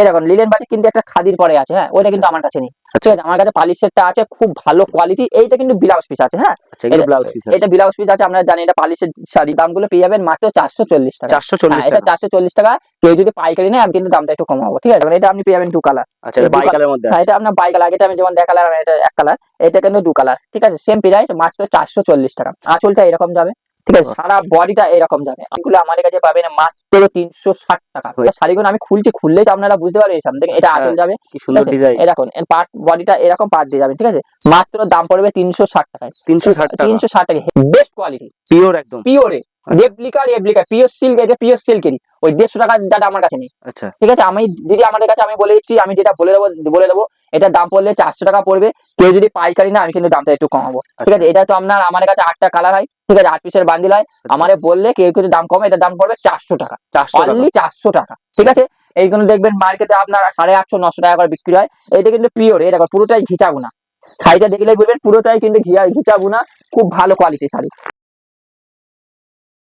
এরকম linen batik কিন্তু একটা খাদির পরে আছে, হ্যাঁ ওইটা কিন্তু আমার কাছে নেই। ঠিক আছে, আমার কাছে পালিশেরটা আছে, খুব ভালো কোয়ালিটি। এইটা কিন্তু ব্লাউজ পিস আছে, হ্যাঁ ব্লাউজ পিস এটা ব্লাউজ পিস আছে। আমরা জানি এটা পালিশের শাড়ি। দামগুলো পেয়ে যাবেন মাত্র 440 টাকা। 440 এটা টাকা। 440 টাকা। কেউ যদি পাইকারি নেয় আমি কিন্তু দামটা একটু কমাবো, ঠিক আছে। এটা আপনি পেয়ে যাবেন 2 কালার। আচ্ছা, এটা বাই কালারের মধ্যে হ্যাঁ আছে। এটা আপনার বাই কালার, এটা আমি যেমন দেখালাম এটা এক কালার, এটা কিন্তু 2 কালার, ঠিক আছে। সেম প্রাইস মাত্র 440 টাকা। আঁচলটা এরকম যাবে, ঠিক আছে, সারা বডিটা এরকম যাবে। এগুলো আমাদের কাছে পাবেন মাত্র 360 টাকা। শাড়িগুলো আমি খুলছি, খুললেই তো আপনারা বুঝতে পারবেন সামনে থেকে এটা আঁচল যাবে, কি সুন্দর ডিজাইন। এরকম পার্ট বডিটা এরকম পার্ট দিয়ে যাবে, ঠিক আছে। মাত্র দাম পড়বে 360 টাকায়। 360 টাকা। 360 টাকা, বেস্ট কোয়ালিটি, পিওর একদম। পিওরে রেপ্লিকা পিওর সিল্ক, এটা পিওর সিল্কেরই। ওই 150 টাকা দাদা আমার কাছে নেই, আচ্ছা, ঠিক আছে। আমি দিদি আমাদের কাছে আমি বলে দিচ্ছি, আমি যেটা বলে দেবো এটার দাম পড়লে 400 টাকা পড়বে। কেউ যদি পাইকারি না আমি কিন্তু দামটা একটু কমাবো, ঠিক আছে। এটা তো আপনার আমাদের কাছে 8টা কালার হয়, ঠিক আছে, 8 পিসের বান্ডিল হয়। আমারে বললে কেউ কিছু দাম কমে, এটার দাম পড়বে 400 টাকা, 400 টাকা। অনলি 400 টাকা, ঠিক আছে। এইগুলো দেখবেন মার্কেটে আপনার 850 900 টাকা করে বিক্রি হয়। এটা কিন্তু পিওর, এটা পুরোটাই ঘিচা গুনা। শাড়িটা দেখলে বলবেন পুরোটাই কিন্তু ঘিচা গুনা, খুব ভালো কোয়ালিটির শাড়ি।